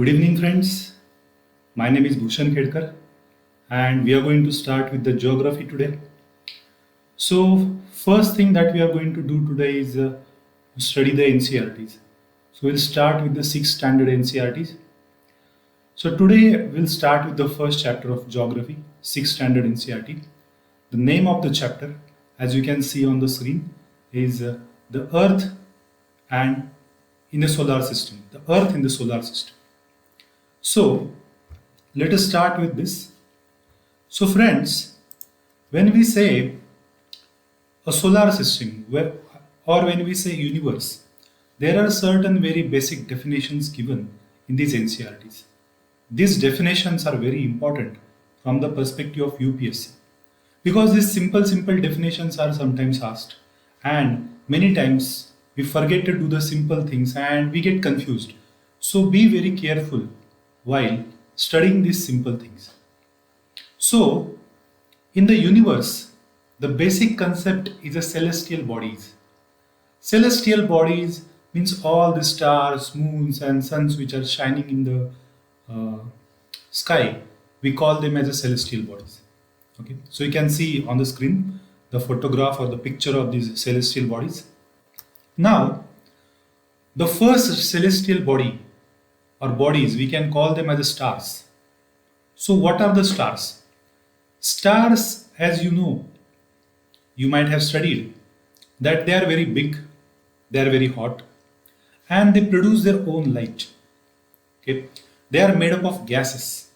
Good evening, friends. My name is Bhushan Khedkar, and we are going to start with the geography today. So, first thing that we are going to do today is study the NCRTs. So, we'll start with the sixth standard NCRTs. So, today we'll start with the first chapter of geography, sixth standard NCRT. The name of the chapter, as you can see on the screen, is the Earth and in the solar system. The Earth in the solar system. So, let us start with this. So, friends, when we say a solar system or when we say universe, there are certain very basic definitions given in these NCRTs. These definitions are very important from the perspective of UPSC because these simple definitions are sometimes asked, and many times we forget to do the simple things and we get confused. So, be very careful while studying these simple things. So, in the universe, the basic concept is a celestial bodies. Celestial bodies means all the stars, moons, and suns which are shining in the uh, sky. We call them as a celestial bodies. Okay, so you can see on the screen the photograph or the picture of these celestial bodies. Now, the first celestial body or bodies we can call them as the stars. So, what are the stars? Stars, as you know, you might have studied that they are very big, they are very hot, and they produce their own light. Okay, they are made up of gases.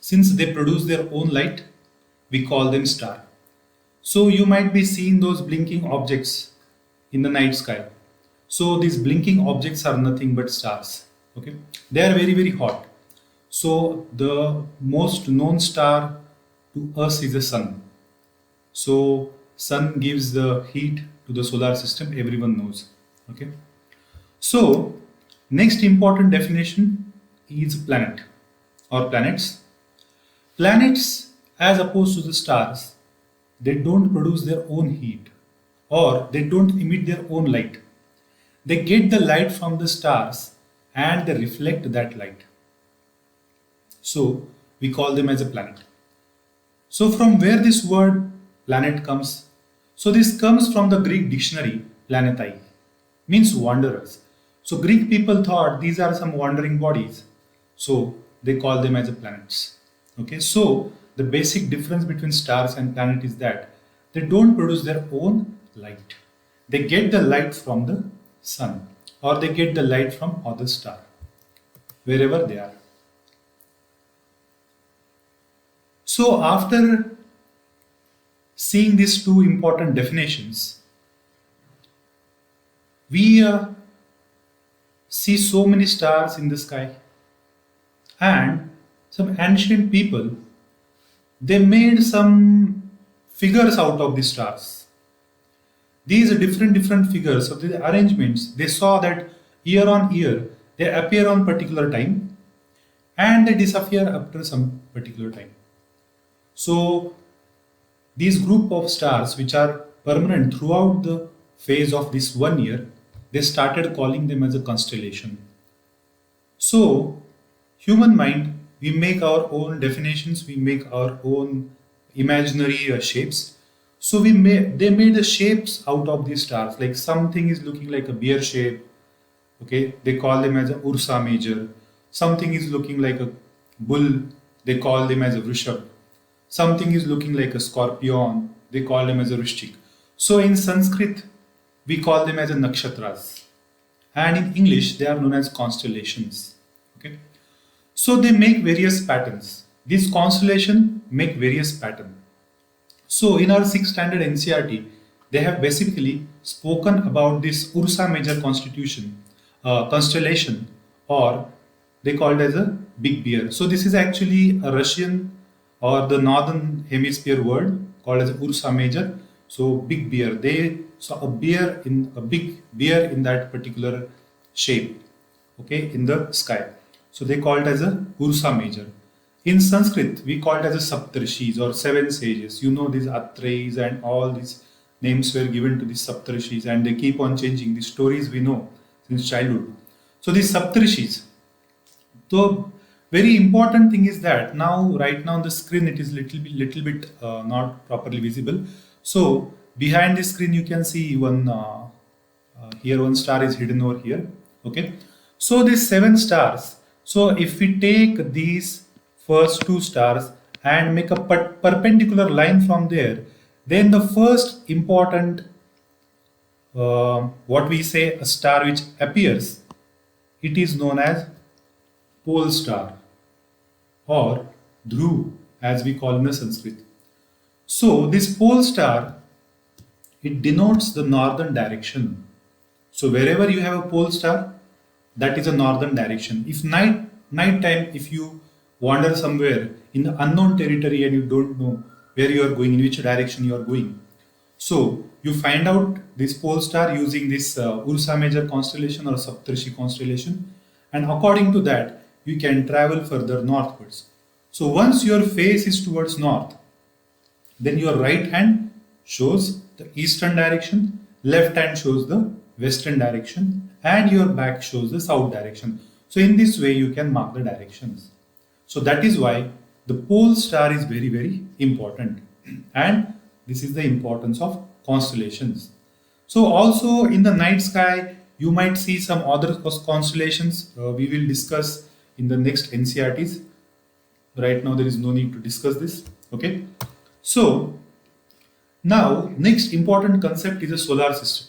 Since they produce their own light, we call them star. So you might be seeing those blinking objects in the night sky. So these blinking objects are nothing but stars. Okay, they are very hot. So the most known star to us is the sun. So sun gives the heat to the solar system, everyone knows. Okay. So next important definition is planet or planets. Planets, as opposed to the stars, they don't produce their own heat or they don't emit their own light. They get the light from the stars and they reflect that light. So we call them as a planet. So from where this word planet comes? So this comes from the Greek dictionary planetai, means wanderers. So Greek people thought these are some wandering bodies. So they call them as a planets. Okay, so the basic difference between stars and planet is that they don't produce their own light. They get the light from the sun or they get the light from other star, wherever they are. So after seeing these two important definitions, we see so many stars in the sky, and some ancient people they made some figures out of the stars. These are different figures of the arrangements. They saw that year on year they appear on particular time and they disappear after some particular time. So these group of stars which are permanent throughout the phase of this 1 year, they started calling them as a constellation. So human mind, we make our own definitions, we make our own imaginary shapes. So they made the shapes out of these stars. Like something is looking like a bear shape. Okay, they call them as a Ursa Major. Something is looking like a bull. They call them as a Vrishab. Something is looking like a scorpion. They call them as a Vrishchik. So in Sanskrit, we call them as a nakshatras. And in English, they are known as constellations. Okay. So they make various patterns. These constellation make various patterns. So in our sixth standard NCRT, they have basically spoken about this Ursa Major constellation, or they called as a Big Bear. So this is actually a Russian or the northern hemisphere word called as Ursa Major. So big bear. They saw a big bear in that particular shape, okay, in the sky. So they called as a Ursa Major. In Sanskrit, we call it as a Saptarshis or seven sages. You know these Atreyas and all these names were given to these Saptarshis and they keep on changing. These stories we know since childhood. So these Saptarshis, So very important thing is that now right now on the screen it is little bit not properly visible. So behind the screen you can see one here one star is hidden over here. Okay. So these seven stars. So if we take these first two stars and make a perpendicular line from there, then the first important what we say a star which appears, it is known as pole star or Dhruv as we call in the Sanskrit. So this pole star, it denotes the northern direction. So wherever you have a pole star, that is a northern direction. If night time, if you wander somewhere in the unknown territory and you don't know where you are going, in which direction you are going, so you find out this pole star using this Ursa Major constellation or Saptarshi constellation, and according to that, you can travel further northwards. So once your face is towards north, then your right hand shows the eastern direction, left hand shows the western direction, and your back shows the south direction. So in this way, you can mark the directions. So that is why the pole star is very, very important. And this is the importance of constellations. So also in the night sky, you might see some other constellations we will discuss in the next NCRTs. Right now, there is no need to discuss this. Okay. So now next important concept is a solar system.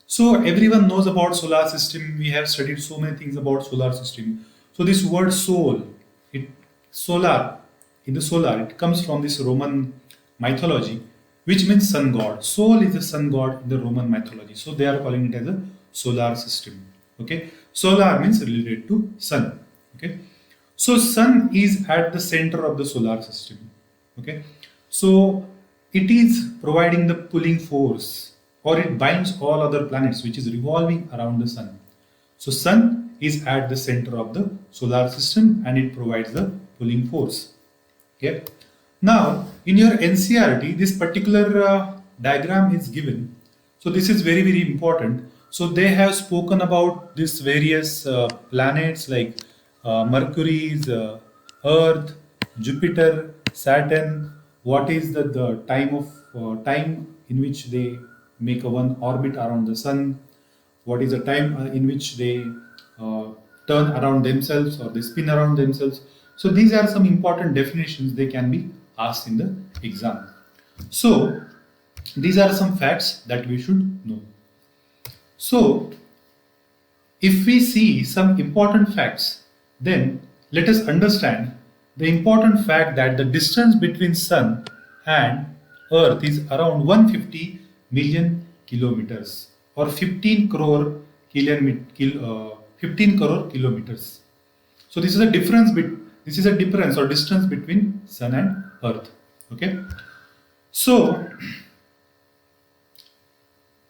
So everyone knows about solar system. We have studied so many things about solar system. So this word soul, it solar in the solar, it comes from this Roman mythology, which means sun god. Sol is the sun god in the Roman mythology. So they are calling it as a solar system. Okay, solar means related to sun. Okay, so sun is at the center of the solar system. Okay, so it is providing the pulling force, or it binds all other planets which is revolving around the sun. So sun is at the center of the solar system and it provides the pulling force. Okay. Now in your NCRT, this particular diagram is given. So this is very, very important. So they have spoken about these various planets like Mercury's, Earth, Jupiter, Saturn. What is the time of time in which they make a one orbit around the sun? What is the time in which they uh, turn around themselves or they spin around themselves? So these are some important definitions they can be asked in the exam. So these are some facts that we should know. So if we see some important facts, then let us understand the important fact that the distance between sun and earth is around 150 million kilometers or 15 crore 15 crore kilometers. So this is a difference or distance between sun and earth. Okay. So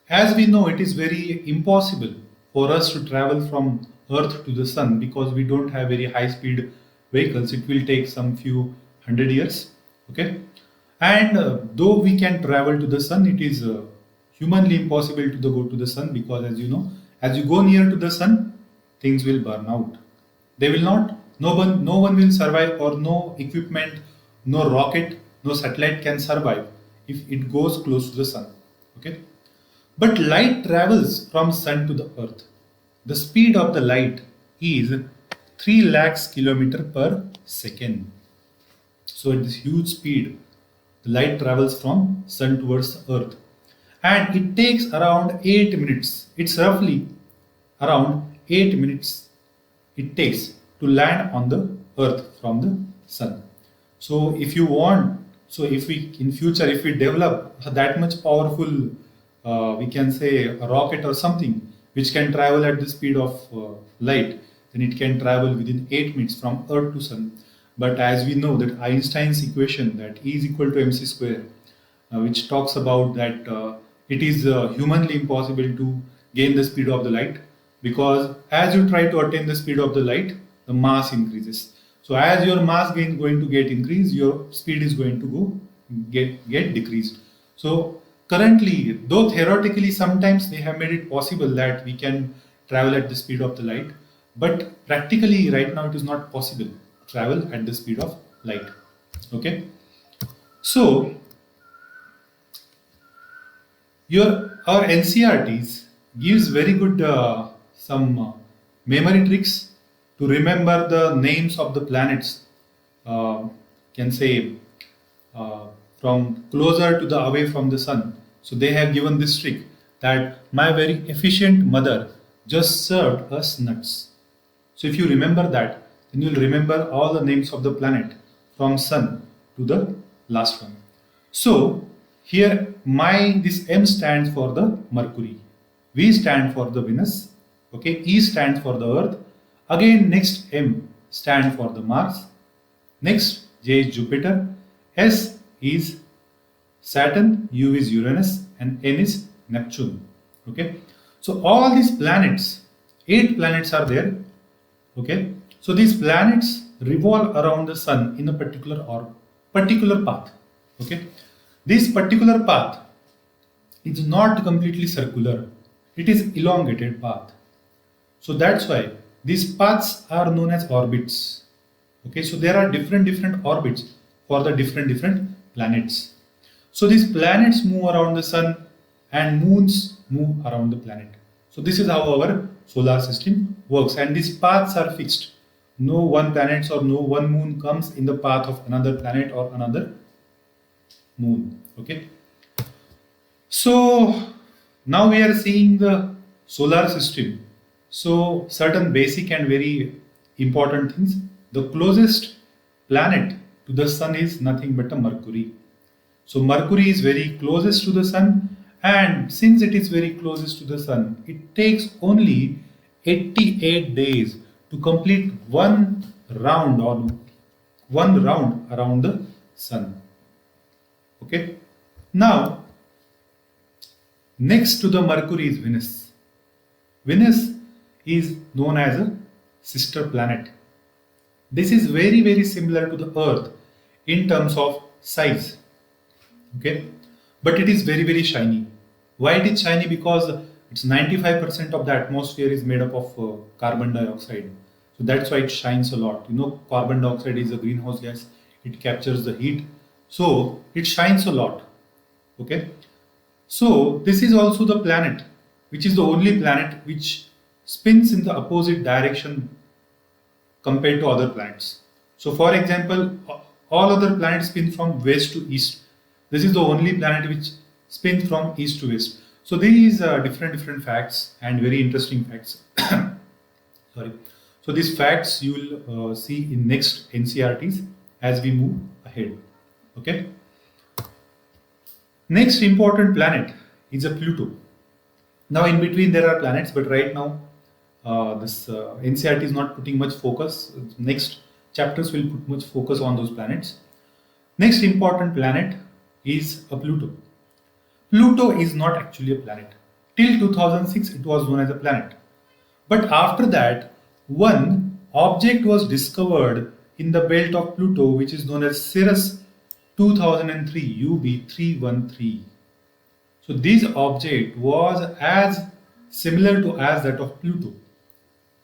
as we know, it is very impossible for us to travel from earth to the sun because we don't have very high speed vehicles. It will take some few hundred years. Okay. And though we can travel to the sun, it is humanly impossible to go to the sun because, as you know, as you go near to the sun, things will burn out. They will not. No one will survive, or no equipment, no rocket, no satellite can survive if it goes close to the sun. Okay. But light travels from sun to the earth. The speed of the light is 3 lakhs kilometer per second. So at this huge speed, the light travels from sun towards the earth. And it takes around 8 minutes. It's roughly around 8 minutes it takes to land on the earth from the sun. So if you want, so if we in future if we develop that much powerful we can say a rocket or something which can travel at the speed of light, then it can travel within 8 minutes from earth to sun. But as we know that Einstein's equation that E is equal to mc square, which talks about that it is humanly impossible to gain the speed of the light, because as you try to attain the speed of the light, the mass increases. So as your mass gain going to get increased, your speed is going to go get decreased. So currently, though theoretically sometimes they have made it possible that we can travel at the speed of the light, but practically right now it is not possible to travel at the speed of light. Okay, so your our NCRTs gives very good some memory tricks to remember the names of the planets. Uh, can say uh, from closer to the away from the sun. So they have given this trick that my very efficient mother just served us nuts. So if you remember that, then you'll remember all the names of the planet from sun to the last one. So here my this M stands for the Mercury, V stands for the Venus, okay, E stands for the Earth. Again next M stands for the Mars. Next J is Jupiter, S is Saturn, U is Uranus, and N is Neptune. Okay, so all these planets, 8 planets are there. Okay, so these planets revolve around the sun in a particular path. Okay, this particular path is not completely circular; it is elongated path. So that's why these paths are known as orbits. Okay, so there are different orbits for the different planets. So these planets move around the sun and moons move around the planet. So this is how our solar system works, and these paths are fixed. No one planet or no one moon comes in the path of another planet or another moon. Okay. So now we are seeing the solar system. So certain basic and very important things. The closest planet to the sun is nothing but a Mercury. So Mercury is very closest to the sun, and since it is very closest to the sun, it takes only 88 days to complete one round around the sun. Okay. Now next to the Mercury is Venus. Venus is known as a sister planet. This is very similar to the Earth in terms of size. Okay, but it is very shiny. Why it is shiny? Because it's 95% of the atmosphere is made up of carbon dioxide. So that's why it shines a lot. You know, carbon dioxide is a greenhouse gas. It captures the heat, so it shines a lot. Okay, so this is also the planet, which is the only planet which spins in the opposite direction compared to other planets. So for example, all other planets spin from west to east. This is the only planet which spins from east to west. So these are different facts and very interesting facts. Sorry. So these facts you will see in next NCRTs as we move ahead. Okay. Next important planet is a Pluto. Now in between there are planets, but right now this NCRT is not putting much focus. Next chapters will put much focus on those planets. Next important planet is a Pluto. Pluto is not actually a planet. Till 2006 it was known as a planet. But after that, one object was discovered in the belt of Pluto which is known as Cirrus 2003 UB313. So this object was as similar to as that of Pluto.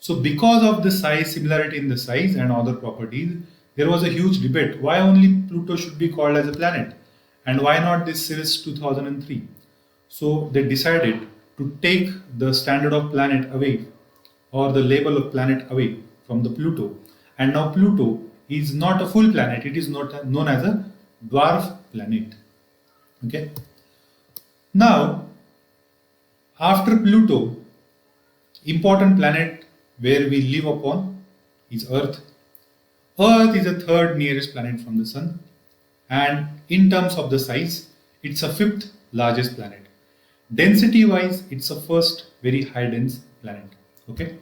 So because of the size, similarity in the size and other properties, there was a huge debate why only Pluto should be called as a planet and why not this Cirrus 2003. So they decided to take the standard of planet away or the label of planet away from the Pluto, and now Pluto is not a full planet, it is not known as a dwarf planet. Okay. Now after Pluto, important planet where we live upon is Earth. Earth is the third nearest planet from the Sun, and in terms of the size, it's a fifth largest planet. Density wise, it's a first very high dense planet. Okay.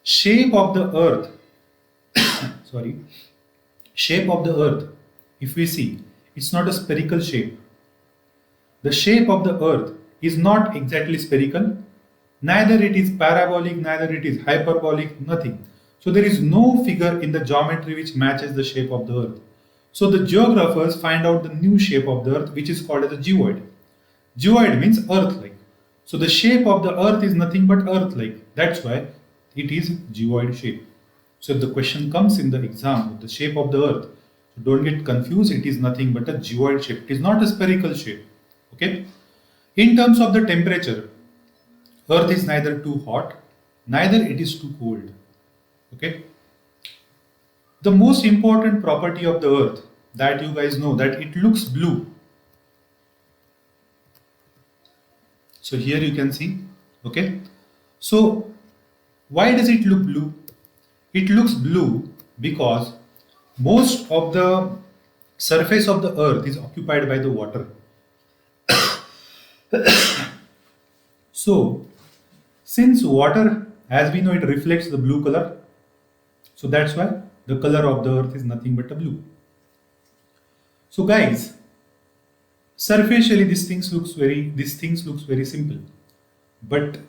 Shape of the Earth, sorry, shape of the Earth, if we see, it's not a spherical shape. The shape of the Earth is not exactly spherical, neither it is parabolic, neither it is hyperbolic, nothing. So there is no figure in the geometry which matches the shape of the Earth. So the geographers find out the new shape of the Earth which is called as a geoid. Geoid means Earth-like. So the shape of the Earth is nothing but Earth-like. That's why it is geoid shape. So if the question comes in the exam, the shape of the earth, so don't get confused, it is nothing but a geoid shape. It is not a spherical shape. Okay. In terms of the temperature, earth is neither too hot, neither it is too cold. Okay. The most important property of the earth that you guys know, that it looks blue. So here you can see, okay. So why does it look blue? It looks blue because most of the surface of the earth is occupied by the water. So since water, as we know, it reflects the blue color, so that's why the color of the earth is nothing but a blue. So guys, superficially these things looks very simple. But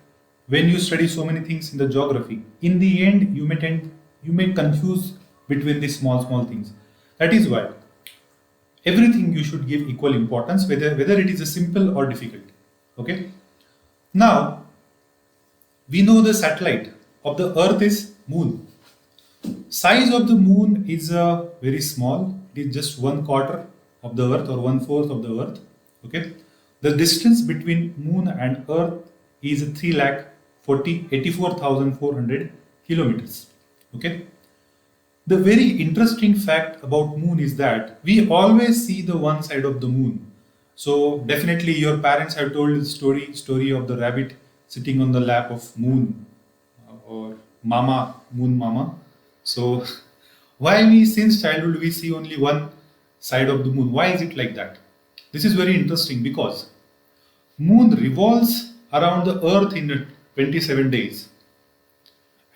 when you study so many things in the geography, in the end you may confuse between these small things. That is why everything you should give equal importance, whether it is a simple or difficult. Okay. Now we know the satellite of the earth is moon. Size of the moon is very small. It is just 1/4 of the earth or 1/4 of the earth. Okay. The distance between moon and earth is 3,84,400 kilometers. Okay. The very interesting fact about moon is that we always see the one side of the moon. So definitely your parents have told the story of the rabbit sitting on the lap of moon, or mama, moon mama. So why we since childhood we see only one side of the moon? Why is it like that? This is very interesting because moon revolves around the earth in 27 days,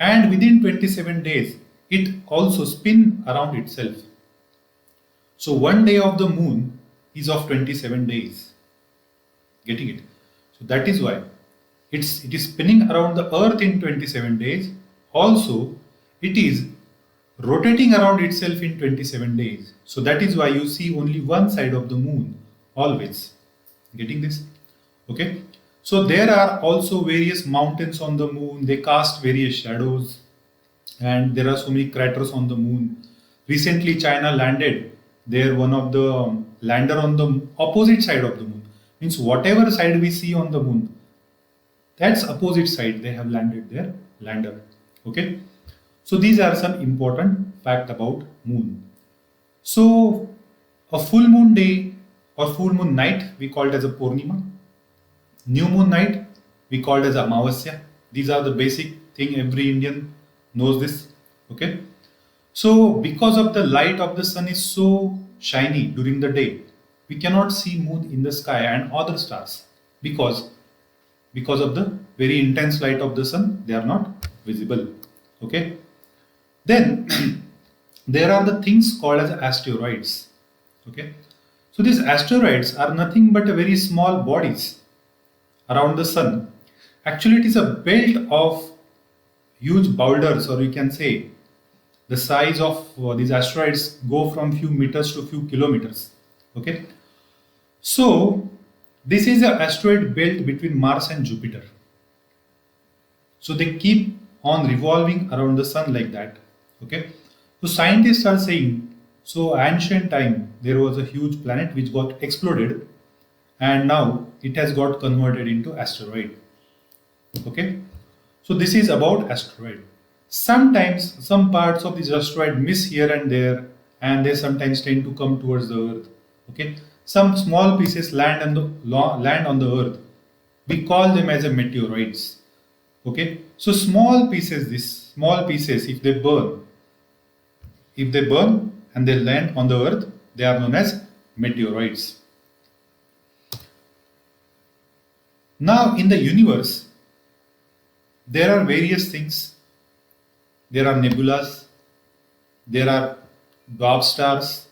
and within 27 days it also spin around itself. So one day of the moon is of 27 days. Getting it? So that is why it is spinning around the earth in 27 days. Also, it is rotating around itself in 27 days. So that is why you see only one side of the moon always. Getting this? Okay. So there are also various mountains on the moon. They cast various shadows, and there are so many craters on the moon. Recently, China landed there, one of the lander on the opposite side of the moon. Means whatever side we see on the moon, that's opposite side they have landed their lander. Okay. So these are some important fact about moon. So a full moon day or full moon night we called as a Purnima. New moon night we called as Amavasya. These are the basic thing, every Indian knows this. Okay. So because of the light of the sun is so shiny during the day, we cannot see moon in the sky and other stars because of the very intense light of the sun, they are not visible. Okay. Then there are the things called as asteroids. Okay. So these asteroids are nothing but a very small bodies around the sun. Actually, it is a belt of huge boulders, or you can say the size of these asteroids go from few meters to few kilometers. Okay. So this is an asteroid belt between Mars and Jupiter. So they keep on revolving around the sun like that. Okay. So scientists are saying, so ancient time there was a huge planet which got exploded, and now it has got converted into asteroid. Okay. So this is about asteroid. Sometimes some parts of this asteroid miss here and there, and they sometimes tend to come towards the earth. Okay. Some small pieces land on the earth. We call them as a meteoroids. Okay. So these small pieces, if they burn and they land on the earth, they are known as meteoroids. Now in the universe, there are various things. There are nebulas, there are dwarf stars,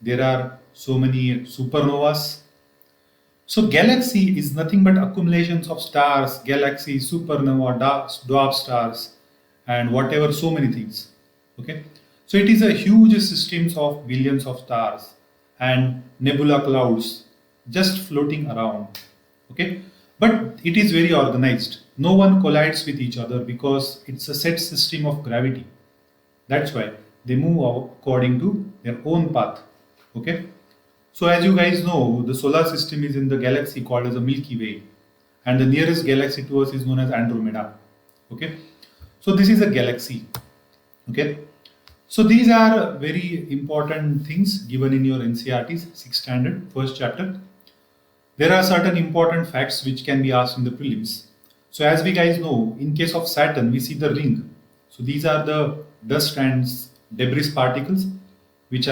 there are so many supernovas. So galaxy is nothing but accumulations of stars, galaxy, supernova, dwarf stars, and whatever, so many things. Okay. So it is a huge systems of billions of stars and nebula clouds just floating around. Okay. But it is very organized. no one collides with each other because it's a set system of gravity. That's why they move according to their own path. Okay. So as you guys know, the solar system is in the galaxy called as a Milky Way, and the nearest galaxy to us is known as Andromeda. Okay. So this is a galaxy. Okay. So these are very important things given in your NCERT's 6th standard, first chapter. There are certain important facts which can be asked in the prelims. So as we guys know, in case of Saturn, we see the ring. So these are the dust and debris particles which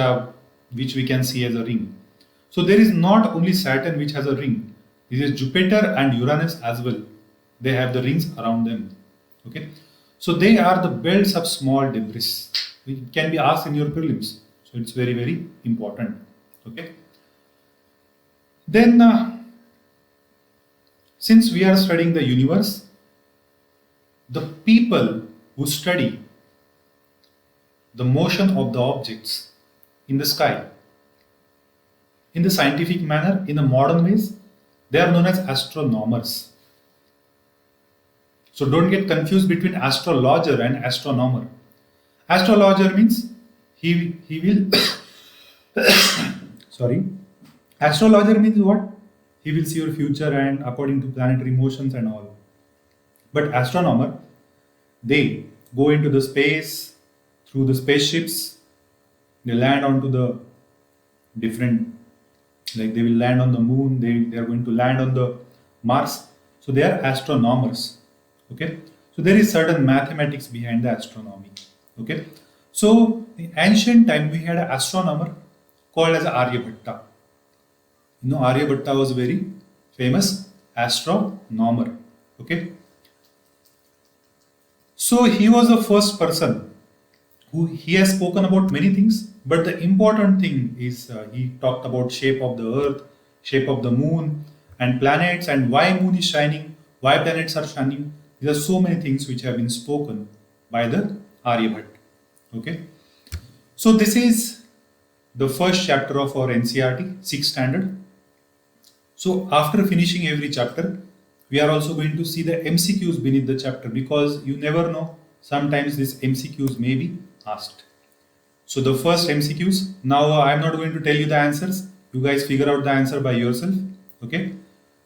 we can see as a ring. So there is not only Saturn which has a ring. This is Jupiter and Uranus as well. They have the rings around them. Okay. So they are the belts of small debris. It can be asked in your prelims. So it's very, very important. Okay. Then, since we are studying the universe, the people who study the motion of the objects in the sky in the scientific manner, in the modern ways, they are known as astronomers. So don't get confused between astrologer and astronomer. Astrologer means he will sorry. Astrologer means what? He will see your future and according to planetary motions and all. But astronomer, they go into the space through the spaceships. They land onto the different, like they will land on the moon. They are going to land on the Mars. So they are astronomers. Okay. So there is certain mathematics behind the astronomy. Okay. So in ancient time we had an astronomer called as Aryabhatta. You know, Aryabhatta was a very famous astronomer. Okay. So he was the first person who he has spoken about many things, but the important thing is he talked about shape of the earth, shape of the moon and planets, and why moon is shining, why planets are shining. There are so many things which have been spoken by the Aryabhatta. Okay. So this is the first chapter of our NCERT 6th standard. So after finishing every chapter, we are also going to see the MCQs beneath the chapter, because you never know, sometimes these MCQs may be asked. So the first MCQs, now I am not going to tell you the answers. You guys figure out the answer by yourself. Okay.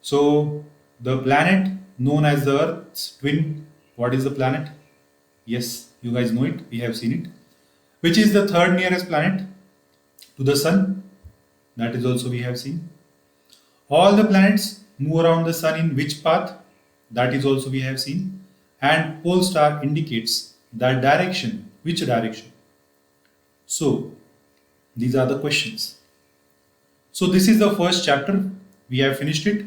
So the planet known as the Earth's twin, what is the planet? Yes, you guys know it. We have seen it. Which is the third nearest planet to the sun? That is also we have seen. All the planets move around the sun in which path? That is also we have seen. And pole star indicates that direction. Which direction? So these are the questions. So this is the first chapter. We have finished it.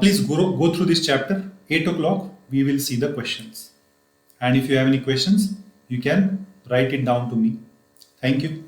Please go through this chapter. 8 o'clock we will see the questions. And if you have any questions, you can write it down to me. Thank you.